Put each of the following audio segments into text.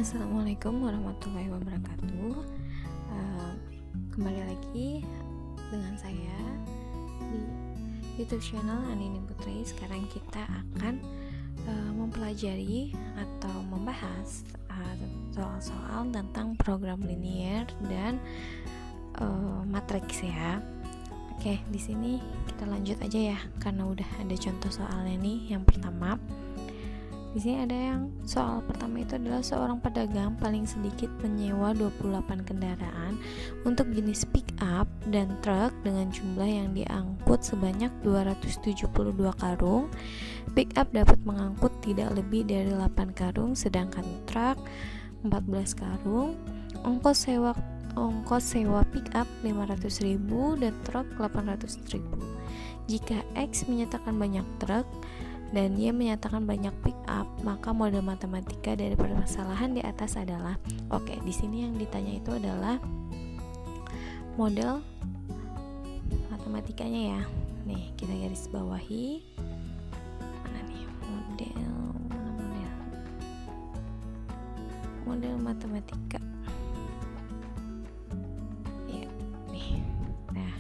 Assalamualaikum warahmatullahi wabarakatuh. Kembali lagi dengan saya di YouTube channel Andini Putri. Sekarang kita akan mempelajari atau membahas soal-soal tentang program linier dan matriks ya. Oke, di sini kita lanjut aja ya, karena udah ada contoh soalnya nih. Yang pertama, di sini ada yang soal pertama itu adalah seorang pedagang paling sedikit menyewa 28 kendaraan untuk jenis pick up dan truk dengan jumlah yang diangkut sebanyak 272 karung. Pick up dapat mengangkut tidak lebih dari 8 karung, sedangkan truk 14 karung. Ongkos sewa pick up 500.000 dan truk 800.000. Jika X menyatakan banyak truk dan Y menyatakan banyak pick up, maka model matematika dari permasalahan di atas adalah, di sini yang ditanya itu adalah model matematikanya ya. Nih, kita garis bawahi. Mana nih model matematika. Ya, nih. Nah,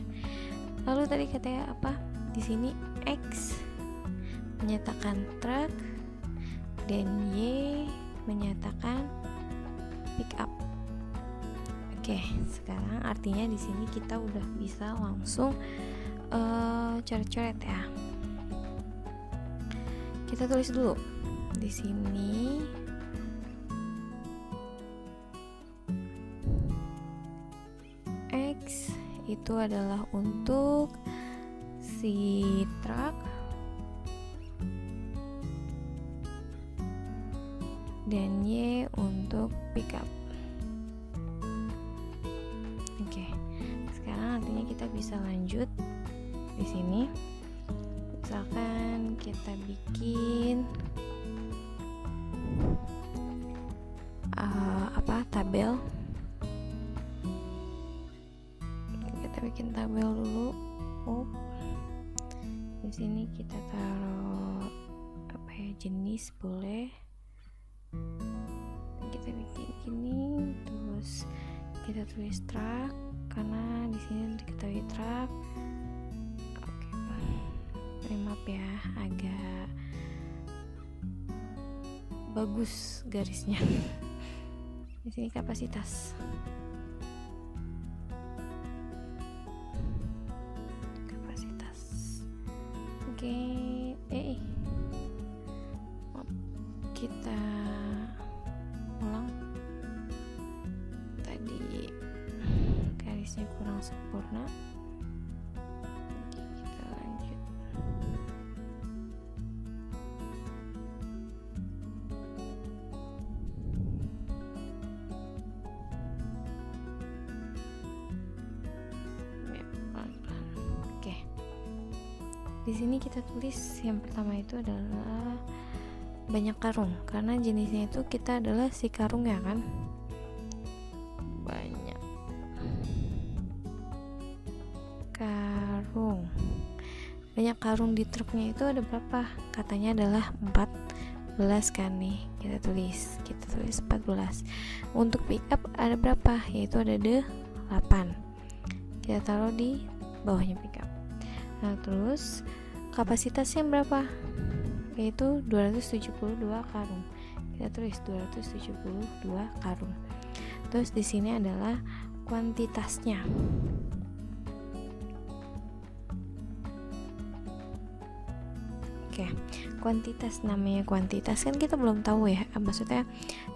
lalu tadi katanya apa? Di sini X menyatakan truk dan Y menyatakan pick up. Oke, sekarang artinya di sini kita udah bisa langsung coret-coret ya. Kita tulis dulu di sini. X itu adalah untuk si truk dan Y untuk pick up. Oke, sekarang artinya kita bisa lanjut di sini. Misalkan kita bikin tabel. Kita bikin tabel dulu. Di sini kita taruh jenis boleh. Kita bikin gini, terus kita tulis truk karena di sini diketahui truk. Maaf ya, agak bagus garisnya. Di sini kapasitas. Kita ulang. Tadi garisnya kurang sempurna. Kita lanjut. Pelan-pelan. Oke. Di sini kita tulis yang pertama itu adalah banyak karung, karena jenisnya itu kita adalah si karung ya kan. Banyak karung di truknya itu ada berapa? Katanya adalah 14 kan nih. Kita tulis 14. Untuk pick up ada berapa? Yaitu ada 8. Kita taruh di bawahnya pick up. Nah, terus kapasitasnya berapa? Yaitu 272 karung. Kita tulis 272 karung. Terus di sini adalah kuantitasnya. Oke, kuantitas, namanya kuantitas kan kita belum tahu ya. Maksudnya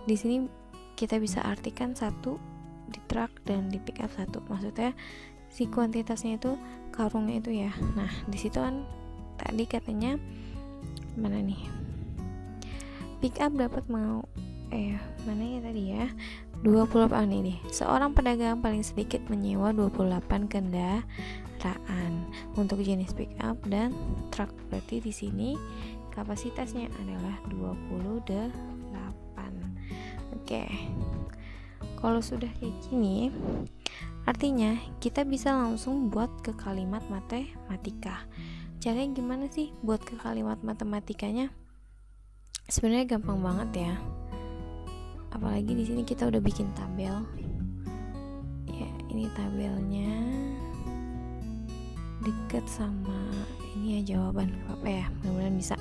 di sini kita bisa artikan satu di truk dan di pick up satu. Maksudnya si kuantitasnya itu karungnya itu ya. Nah, di situ kan tadi katanya mana nih? Pick up dapat mana ya tadi ya? 28 ini. Seorang pedagang paling sedikit menyewa 28 kendaraan untuk jenis pick up dan truk. Berarti di sini kapasitasnya adalah 28. Oke. Kalau sudah kayak gini, artinya kita bisa langsung buat ke kalimat matematika. Caranya gimana sih buat ke kalimat matematikanya? Sebenarnya gampang banget ya. apalagi di sini kita udah bikin tabel ya. Ini tabelnya deket sama ini ya jawaban, apa ya, mudah-mudahan bisa.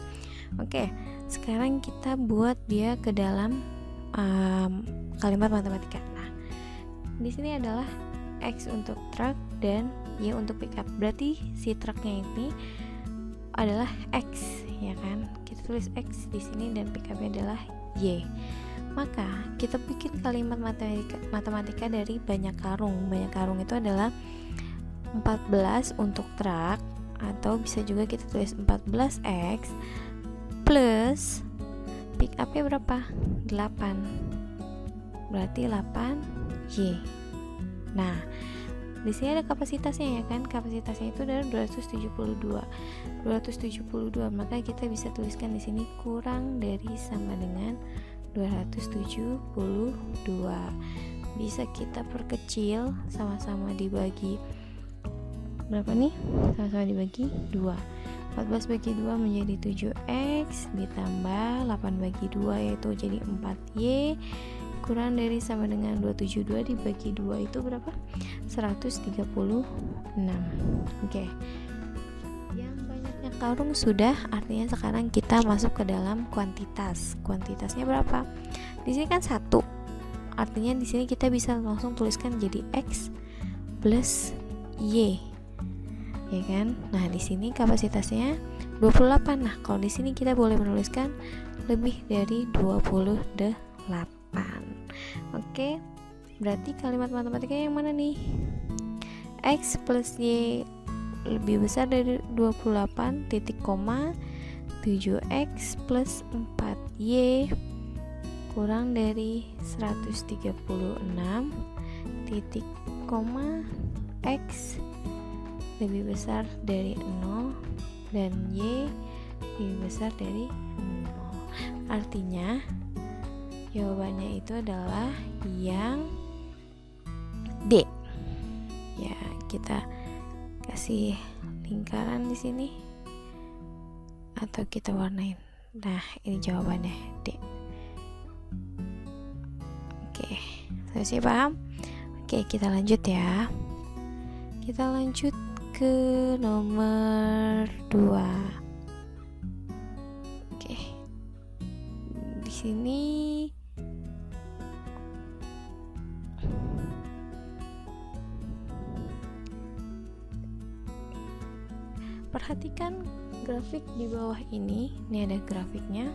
Oke, sekarang kita buat dia ke dalam kalimat matematika. Nah, di sini adalah X untuk truk dan Y untuk pickup. Berarti si truknya ini adalah X, ya kan? Kita tulis X di sini dan pickupnya adalah Y. Maka kita bikin kalimat matematika dari banyak karung. Banyak karung itu adalah 14 untuk truk, atau bisa juga kita tulis 14X plus pick up-nya berapa? 8. Berarti 8Y. Nah, di sini ada kapasitasnya ya kan? Kapasitasnya itu adalah 272. 272, maka kita bisa tuliskan di sini kurang dari sama dengan 272. Bisa kita perkecil, sama-sama dibagi berapa nih? Sama-sama dibagi 2. 14 bagi 2 menjadi 7X, ditambah 8 bagi 2 yaitu jadi 4Y, kurang dari sama dengan 272 dibagi 2 itu berapa? 136. Oke. Yang banyaknya karung sudah, artinya sekarang kita masuk ke dalam kuantitas. Kuantitasnya berapa? Di sini kan 1. Artinya di sini kita bisa langsung tuliskan jadi X plus Y. Ya kan? Nah, di sini kapasitasnya 28. Nah, kalau di sini kita boleh menuliskan lebih dari 28. Oke. Berarti kalimat matematika yang mana nih? X plus Y lebih besar dari 28, titik koma 7X plus 4Y kurang dari 136, titik koma X lebih besar dari 0 dan Y lebih besar dari 0. Artinya jawabannya itu adalah yang D. Ya, kita kasih lingkaran di sini atau kita warnain. Nah, ini jawabannya D. Oke, selesai paham? Oke, kita lanjut ya. Kita lanjut ke nomor 2. Oke. Di sini perhatikan grafik di bawah ini. Ini ada grafiknya.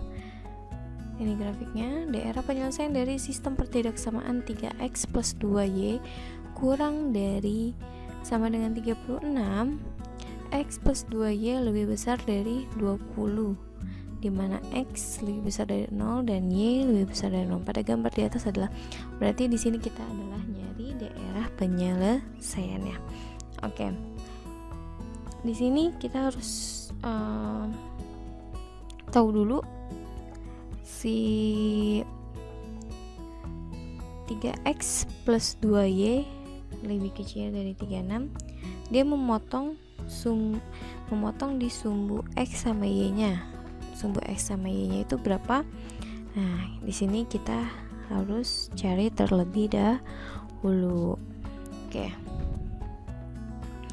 Ini grafiknya, daerah penyelesaian dari sistem pertidaksamaan 3X plus 2Y kurang dari sama dengan 36. X plus 2Y lebih besar dari 20, dimana X lebih besar dari 0 dan Y lebih besar dari 0. Pada gambar di atas adalah, berarti di sini kita adalah nyari daerah penyelesaiannya. Oke. Di sini kita harus tahu dulu si 3X plus 2Y lebih kecil dari 36. Dia memotong di sumbu X sama Y-nya. Sumbu X sama Y-nya itu berapa? Nah, di sini kita harus cari terlebih dahulu. Oke.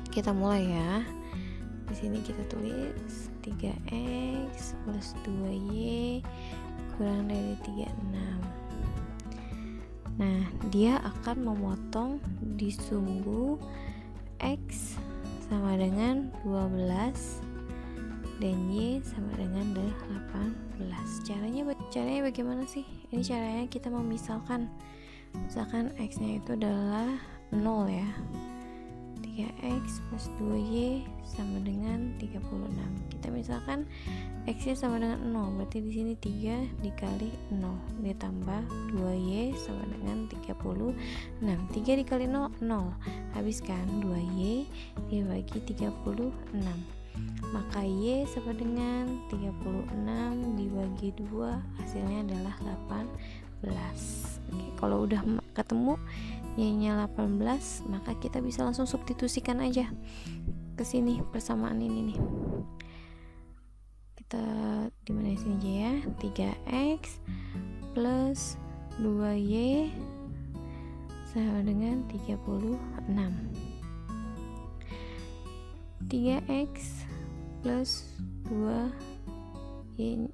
Kita mulai ya. Di sini kita tulis 3X plus 2Y kurang dari 36. Nah, dia akan memotong di sumbu X sama dengan 12 dan Y sama dengan 18. Caranya bagaimana sih? Ini caranya kita memisahkan. Misalkan X-nya itu adalah 0 ya. 3X plus 2Y sama dengan 36. Kita misalkan X-nya sama dengan 0, berarti di sini 3 dikali 0 ditambah 2Y sama dengan 36. 3 dikali 0, 0. Habiskan 2Y dibagi 36. Maka Y sama dengan 36 dibagi 2, hasilnya adalah 18. Oke, kalau udah ketemu Y-nya 18, maka kita bisa langsung substitusikan aja ke sini persamaan ini nih. Kita dimana sini aja ya. 3X plus 2Y sama dengan 36. 3X plus 2Y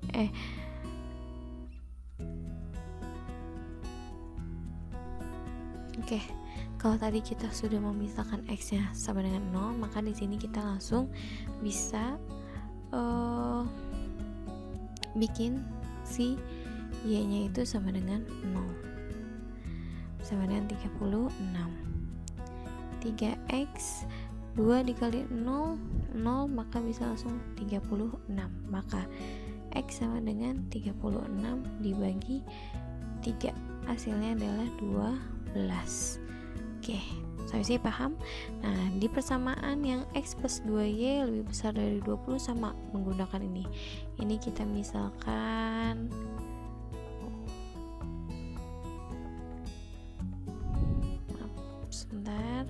Oke, kalau tadi kita sudah memisahkan X-nya sama dengan 0, maka di sini kita langsung bisa bikin si Y-nya itu sama dengan 0, sama dengan 36. 3X 2 dikali 0, 0, maka bisa langsung 36. Maka X sama dengan 36 dibagi 3, hasilnya adalah 12. Oke, sampai sini paham? Nah, di persamaan yang X plus 2Y lebih besar dari 20 sama menggunakan ini. Ini kita misalkan sebentar.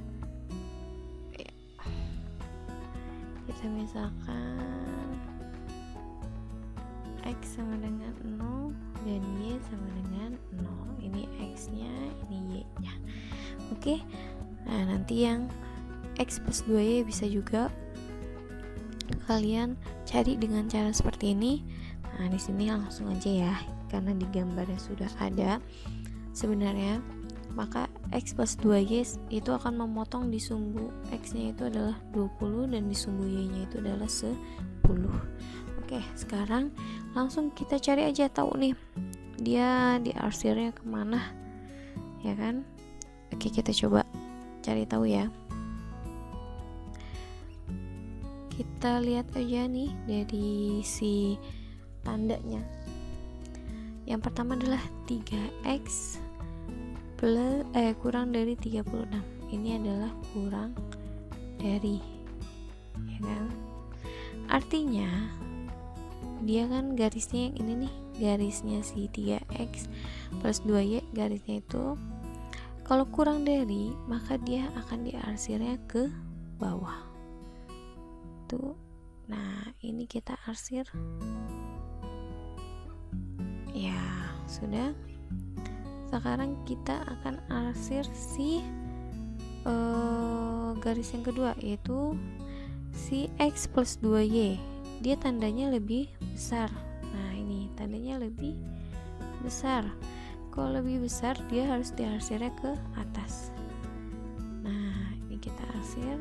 Kita misalkan X sama dengan 0 dan Y sama dengan 0. Ini X nya, ini Y nya. Oke. Nah, nanti yang X plus 2Y bisa juga kalian cari dengan cara seperti ini. Nah, di sini langsung aja ya, karena di gambarnya sudah ada sebenarnya. Maka X plus 2Y itu akan memotong di sumbu X-nya itu adalah 20 dan di sumbu Y-nya itu adalah 10. Oke, sekarang langsung kita cari aja tahu nih dia diarsirnya kemana, ya kan? Oke, kita coba cari tahu ya. Kita lihat aja nih dari si tandanya. Yang pertama adalah 3X plus kurang dari 36. Ini adalah kurang dari, ya kan? Artinya dia kan garisnya yang ini nih, garisnya si 3X plus 2Y, garisnya itu kalau kurang dari, maka dia akan diarsirnya ke bawah tuh. Nah, ini kita arsir ya, sudah. Sekarang kita akan arsir si garis yang kedua, yaitu si X plus 2Y. Dia tandanya lebih besar. Nah, ini tandanya lebih besar. Kalau lebih besar, dia harus diarsirnya ke atas. Nah, ini kita arsir.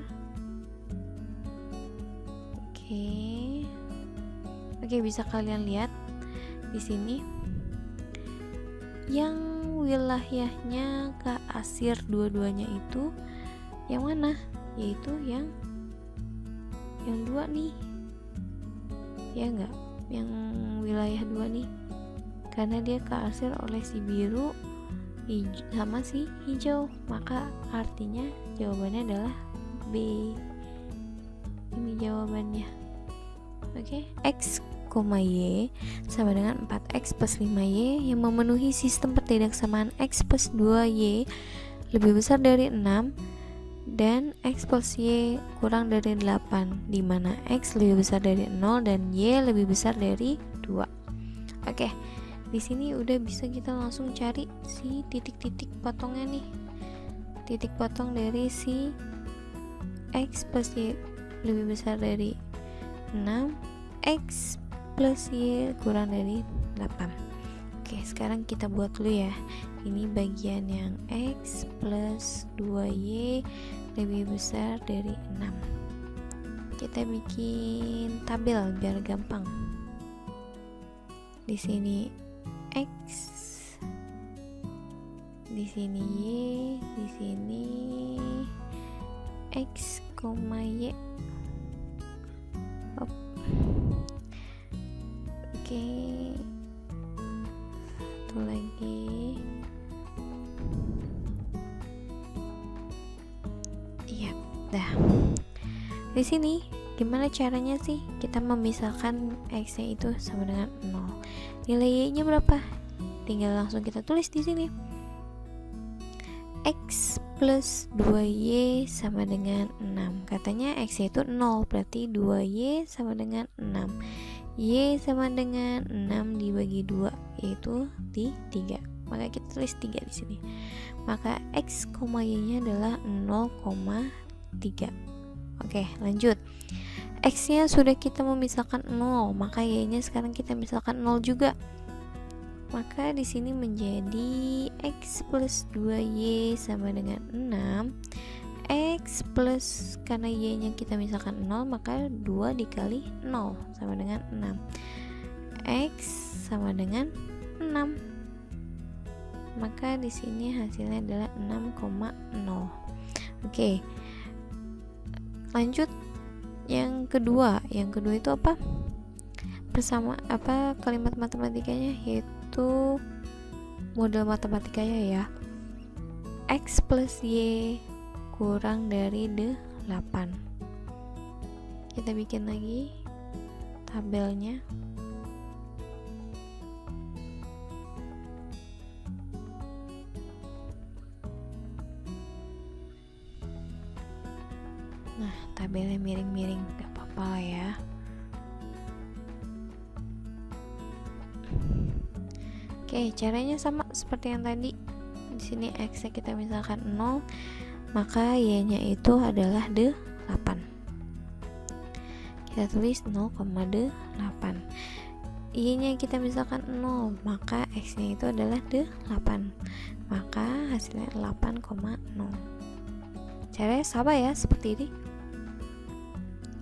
Oke, bisa kalian lihat di sini yang wilayahnya kearsir dua-duanya itu yang mana? Yaitu yang dua nih, ya enggak? Yang wilayah 2 nih, karena dia kearsir oleh si biru sama si hijau, maka artinya jawabannya adalah B. Ini jawabannya. Oke, X, Y sama dengan 4X plus 5Y yang memenuhi sistem pertidaksamaan X plus 2Y lebih besar dari 6 dan X plus Y kurang dari 8, di mana X lebih besar dari 0 dan Y lebih besar dari 2. Oke, di sini udah bisa kita langsung cari si titik-titik potongnya nih. Titik potong dari si X plus Y lebih besar dari 6, X plus Y kurang dari 8. Oke, sekarang kita buat dulu ya. Ini bagian yang X plus 2Y lebih besar dari 6. Kita bikin tabel biar gampang. Di sini X, di sini Y, di sini X, Y. Oke, satu lagi. Iya, dah. Di sini gimana caranya sih kita memisahkan X-nya itu sama dengan 0? Nilai Y-nya berapa? Tinggal langsung kita tulis di sini. X plus 2Y sama dengan 6. Katanya X itu 0, berarti 2Y sama dengan 6. Y sama dengan 6 dibagi 2, yaitu di 3. maka kita tulis 3 di sini. Maka X, Y-nya adalah 0,3. Oke, lanjut. X-nya sudah kita memisahkan 0, maka Y-nya sekarang kita misalkan 0 juga. Maka di sini menjadi X plus 2Y sama dengan 6. X plus, karena Y-nya kita misalkan 0, maka 2 dikali 0 sama dengan 6. X sama dengan 6. Maka di sini hasilnya adalah 6,0. Oke. Lanjut yang kedua. Yang kedua itu apa? Kalimat matematikanya, yaitu model matematikanya ya. X plus Y kurang dari 8. Kita bikin lagi tabelnya. Nah, tabelnya miring-miring, gak apa-apa lah ya. Oke, caranya sama seperti yang tadi. Di sini X-nya kita misalkan 0, maka Y-nya itu adalah 8. Kita tulis 0,8. Y-nya kita misalkan 0, maka X-nya itu adalah 8. Maka hasilnya 8,0. Caranya sama ya, seperti ini.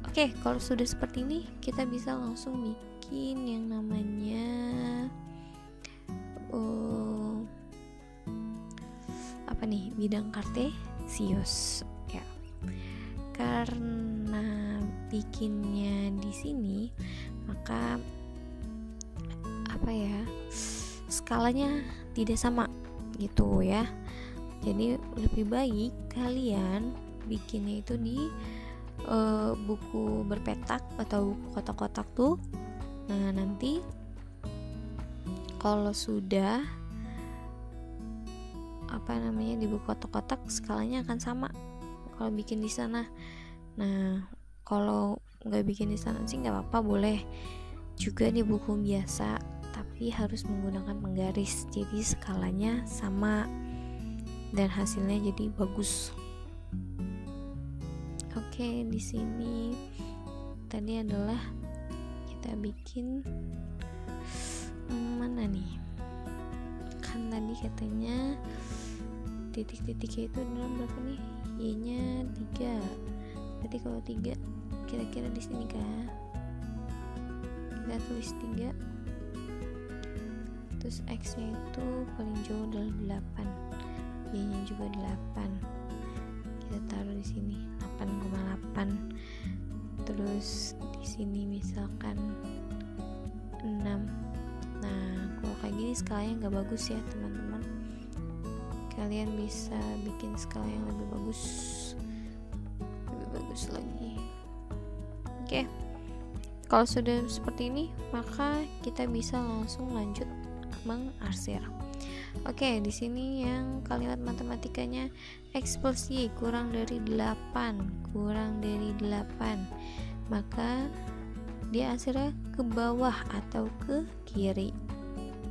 Oke, kalau sudah seperti ini, kita bisa langsung bikin yang namanya bidang kartesius ya. Karena bikinnya di sini, maka skalanya tidak sama gitu ya. Jadi lebih baik kalian bikinnya itu di buku berpetak atau buku kotak-kotak tuh. Nah, nanti kalau sudah di buku kotak-kotak, skalanya akan sama kalau bikin di sana. Nah, kalau nggak bikin di sana sih nggak apa-apa, boleh juga di buku biasa, tapi harus menggunakan penggaris, jadi skalanya sama dan hasilnya jadi bagus. Oke, di sini tadi adalah kita bikin mana nih? Kan tadi katanya titik-titiknya itu adalah berapa nih? Y-nya 3. Berarti kalau 3 kira-kira di sini kan? Kita tulis 3. Terus X-nya itu paling jauh adalah 8. Y-nya juga 8. Kita taruh di sini 8,8. Terus di sini misalkan 6. Nah, kalau kayak gini skalanya nggak bagus ya teman-teman. Kalian bisa bikin skala yang lebih bagus lagi. Oke, kalau sudah seperti ini, maka kita bisa langsung lanjut mengarsir. Oke, di sini yang kalimat matematikanya X plus Y kurang dari 8, maka dia arsirnya ke bawah atau ke kiri.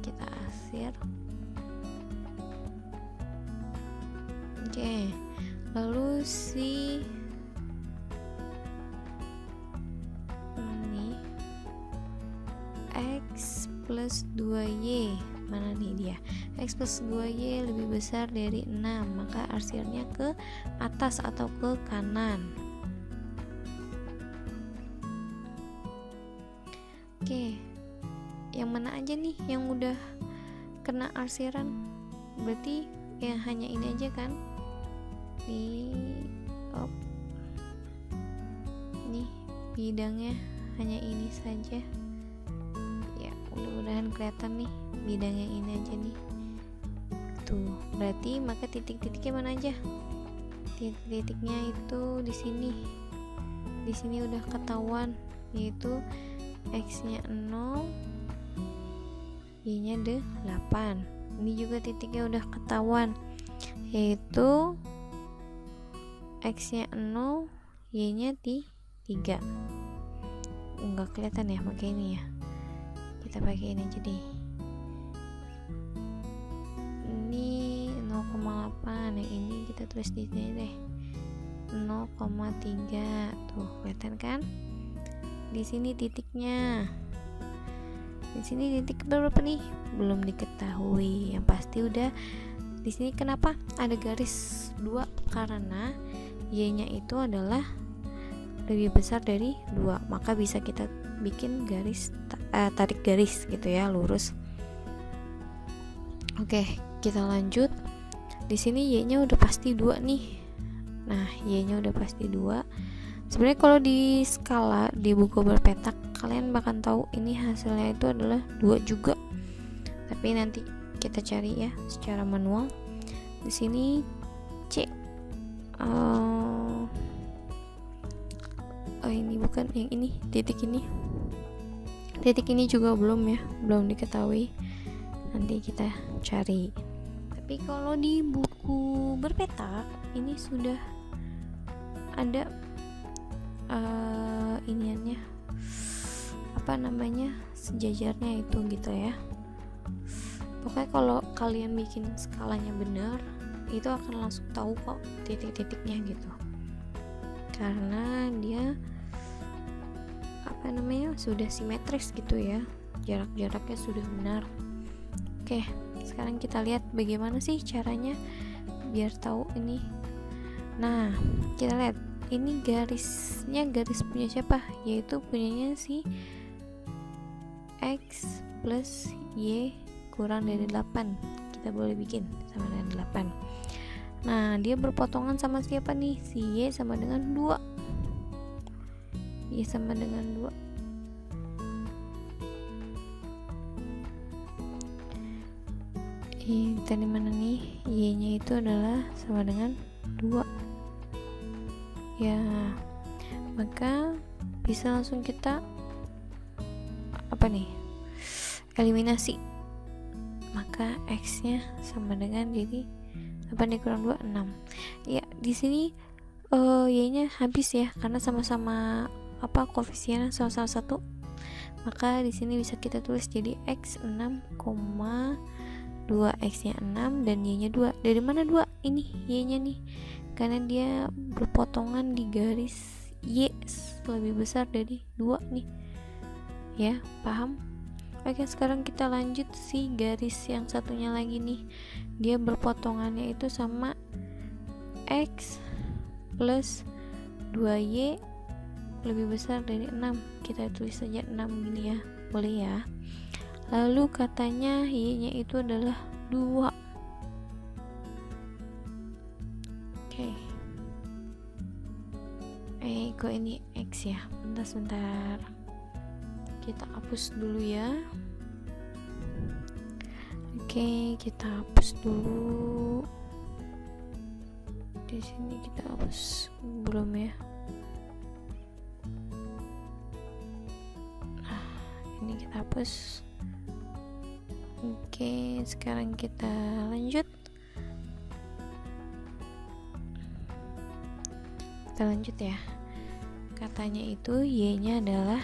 Kita arsir. Oke, lalu si ini X plus 2Y, mana nih dia? X plus 2Y lebih besar dari 6, maka arsirnya ke atas atau ke kanan. Oke, yang mana aja nih yang udah kena arsiran? Berarti ya hanya ini aja kan? Nih bidangnya hanya ini saja ya, mudah-mudahan kelihatan nih bidang yang ini aja nih tuh. Berarti maka titik-titiknya mana aja? Titik-titiknya itu di sini udah ketahuan, yaitu X-nya 0, Y-nya 8. Ini juga titiknya udah ketahuan, yaitu X-nya 0, Y-nya 3. Enggak kelihatan ya pakai ini ya. Kita pakai ini aja deh. 0,8. Yang ini kita tulis di sini deh, 0,3. Tuh, kelihatan kan? Di sini titiknya. Di sini titik berapa nih? Belum diketahui. Yang pasti udah di sini kenapa ada garis 2? Karena Y-nya itu adalah lebih besar dari 2. Maka bisa kita bikin garis tarik garis gitu ya, lurus. Oke, kita lanjut. Di sini Y-nya udah pasti 2 nih. Nah, Y-nya udah pasti 2. Sebenarnya kalau di skala di buku berpetak kalian bakal tahu ini hasilnya itu adalah 2 juga. Tapi nanti kita cari ya secara manual. Di sini C. Ini bukan yang ini, titik ini. Titik ini juga belum diketahui. Nanti kita cari. Tapi kalau di buku berpetak ini sudah ada iniannya, sejajarnya itu gitu ya. Pokoknya kalau kalian bikin skalanya benar, itu akan langsung tahu kok titik-titiknya gitu, karena dia sudah simetris gitu ya, jarak-jaraknya sudah benar. Oke, sekarang kita lihat bagaimana sih caranya biar tahu ini. Nah, kita lihat ini garisnya garis punya siapa? Yaitu punyanya si X plus Y kurang dari 8. Kita boleh bikin sama dengan 8. Nah, dia berpotongan sama siapa nih? Si Y sama dengan 2. Y sama dengan 2. Tadi mana nih? Y-nya itu adalah sama dengan 2. Ya, maka bisa langsung kita eliminasi. Maka X-nya sama dengan jadi 8 dikurang 2, 6. Ya, di sini Y-nya habis ya, karena sama-sama koefisiennya sama-sama 1. Maka di sini bisa kita tulis jadi X 6,2, X-nya 6 dan Y-nya 2. Dari mana 2? Ini Y-nya nih. Karena dia berpotongan di garis Y lebih besar dari 2 nih. Ya, paham? Oke, sekarang kita lanjut si garis yang satunya lagi nih. Dia berpotongannya itu sama X plus 2Y lebih besar dari 6. Kita tulis saja 6 gini ya, boleh ya. Lalu katanya Y-nya itu adalah 2. Oke. Kok ini X ya? Sebentar. Kita hapus dulu ya. Oke, kita hapus dulu. Di sini kita hapus belum ya? Nah, ini kita hapus. Oke, sekarang kita lanjut. Kita lanjut ya. Katanya itu Y-nya adalah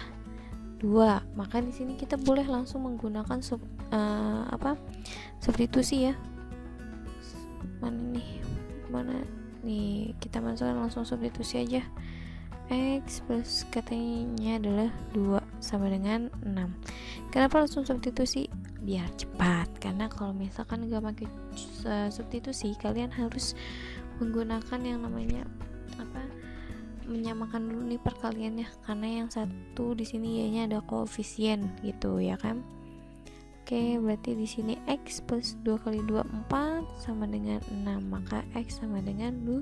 2. Maka di sini kita boleh langsung menggunakan substitusi ya. Mana nih, kita masukkan langsung substitusi aja. X plus katanya adalah 2 sama dengan 6. Kenapa langsung substitusi? Biar cepat. Karena kalau misalkan nggak pakai substitusi, kalian harus menggunakan yang namanya menyamakan dulu nih perkaliannya, karena yang satu di sini Y-nya ada koefisien gitu ya kan. Oke, berarti di sini X plus 2 kali 2 4 sama dengan 6, maka X sama dengan 2.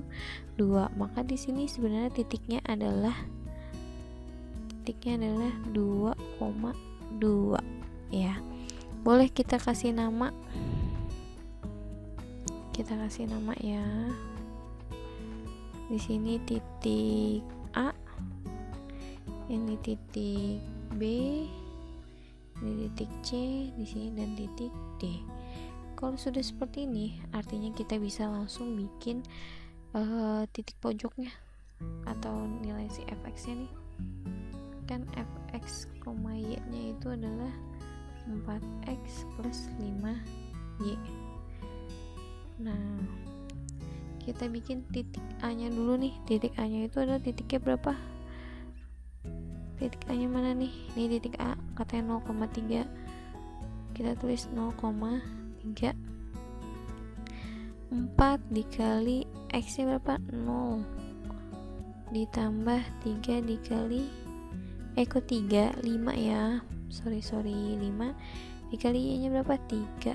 Maka di sini sebenarnya titiknya adalah 2,2 ya. Boleh kita kasih nama. Ya. Di sini titik A, ini titik B, ini titik C, di sini dan titik D. Kalau sudah seperti ini, artinya kita bisa langsung bikin titik pojoknya atau nilai si fx-nya nih. Kan fx, y-nya itu adalah 4x plus 5y. Nah, kita bikin titik A nya dulu nih. Titik A nya itu adalah titiknya berapa? Titik A nya mana nih? Ini titik A, katanya 0,3. Kita tulis 0,3. 4 dikali X nya berapa? 0 ditambah 3 dikali kok 3, 5 ya, sorry 5 dikali Y nya berapa? 3.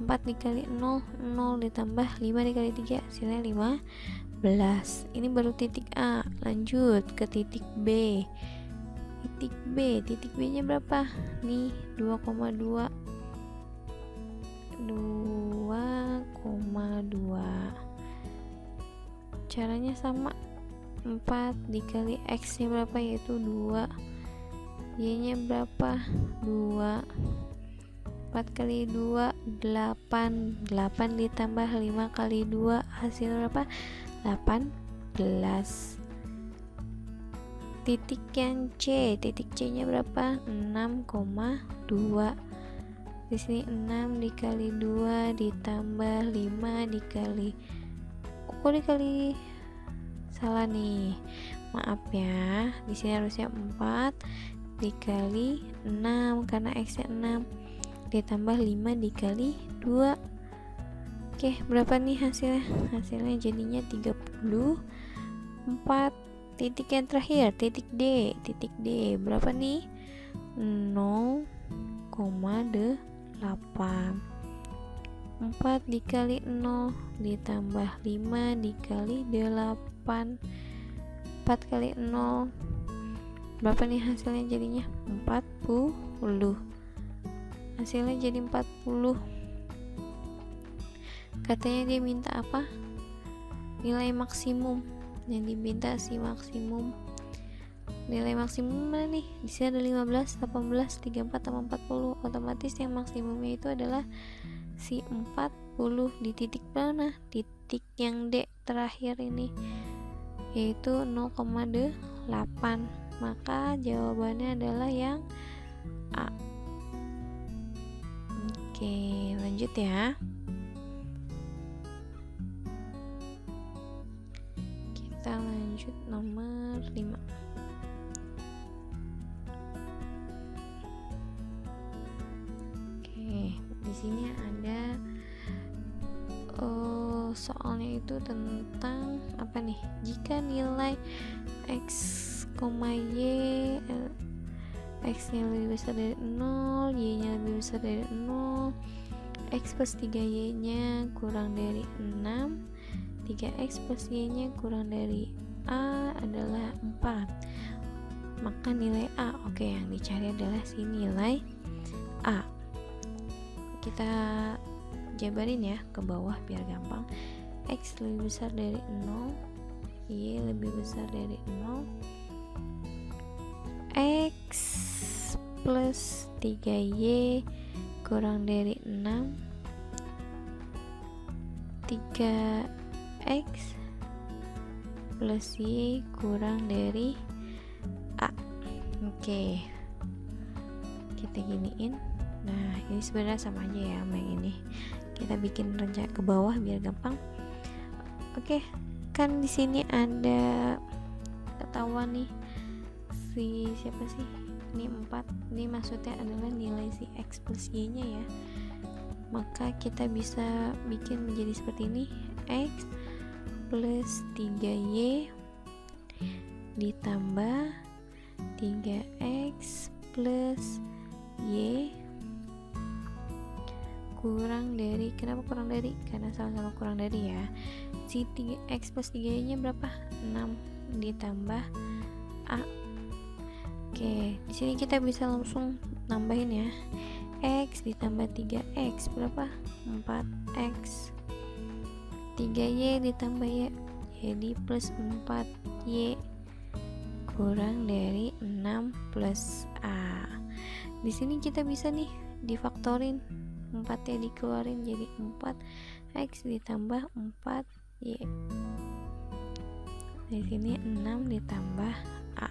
4 dikali 0, 0 ditambah 5 dikali 3, hasilnya 15. Ini baru titik A. Lanjut ke titik B. Titik B nya berapa? Nih 2,2. Caranya sama, 4 dikali X nya berapa, yaitu 2. Y nya berapa? 2. 4 kali 2 8. 8 ditambah 5 kali 2, hasil berapa? 18. Titik yang C, titik C nya berapa? 6,2. Di sini 6 dikali 2 ditambah 5 dikali, kok dikali salah nih, maaf ya, di sini harusnya 4 dikali 6 karena X nya 6 ditambah 5 dikali 2. Oke, berapa nih hasilnya? Hasilnya jadinya 34. Titik yang terakhir, titik D. Titik D berapa nih? 0,8. 4 dikali 0 ditambah 5 dikali 8. 4 kali 0 berapa nih hasilnya jadinya? 40. Hasilnya jadi 40. Katanya dia minta apa? Nilai maksimum. Yang diminta si maksimum. Nilai maksimum mana nih? Di sini ada 15, 18, 34 sama 40. Otomatis yang maksimumnya itu adalah si 40 di titik mana? Titik yang D terakhir ini, yaitu 0,8. Maka jawabannya adalah yang A. Oke, lanjut ya. Kita lanjut nomor 5. Oke, di sini ada soalnya itu tentang apa nih? Jika nilai X, Y X nya lebih besar dari 0, Y nya lebih besar dari 0, X plus 3Y nya kurang dari 6, 3X plus Y nya kurang dari A adalah 4, maka nilai A. Oke, yang dicari adalah si nilai A. Kita jabarin ya ke bawah biar gampang. X lebih besar dari 0, Y lebih besar dari 0, X plus 3Y kurang dari 6, 3X plus Y kurang dari A. Oke, kita giniin. Nah, ini sebenarnya sama aja ya sama yang ini. Kita bikin rencana ke bawah biar gampang. Oke, kan di sini ada ketahuan nih si siapa sih? Ini 4. Ini maksudnya adalah nilai si X plus Y nya ya. Maka kita bisa bikin menjadi seperti ini. X plus 3Y ditambah 3X plus Y kurang dari, kenapa kurang dari? Karena sama-sama kurang dari ya. Si 3X plus 3Y nya berapa? 6 ditambah A. Oke, di sini kita bisa langsung nambahin ya. X ditambah 3X berapa? 4X. 3Y ditambah Y jadi plus 4Y kurang dari 6 plus A. Di sini kita bisa nih difaktorin, 4 nya dikeluarin jadi 4X ditambah 4Y. Di sini 6 ditambah A.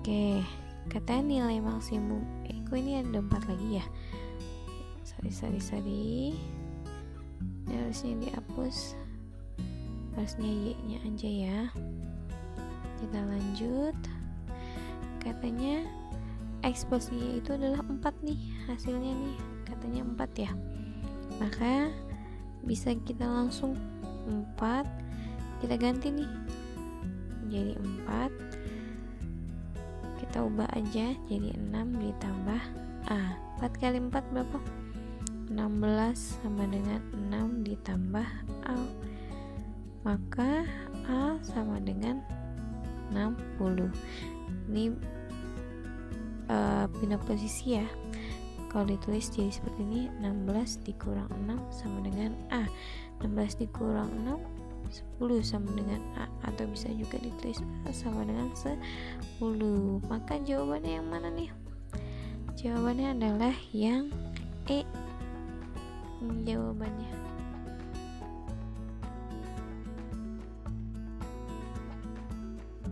Oke, katanya nilai maksimum kok ini ada 4 lagi ya. Sorry. Ini harusnya dihapus, harusnya Y nya aja ya. Kita lanjut. Katanya ekspos Y itu adalah 4 nih, hasilnya nih katanya 4 ya, maka bisa kita langsung 4 kita ganti nih jadi 4, kita ubah aja jadi 6 ditambah A. 4 kali 4 berapa? 16 sama dengan 6 ditambah A, maka A sama dengan 60. Ini pindah posisi ya. Kalau ditulis jadi seperti ini, 16 dikurang 6 sama dengan A. 16 dikurang 6 10 sama dengan A, atau bisa juga ditulis A sama dengan 10. Maka jawabannya yang mana nih? Jawabannya adalah yang E. Ini jawabannya.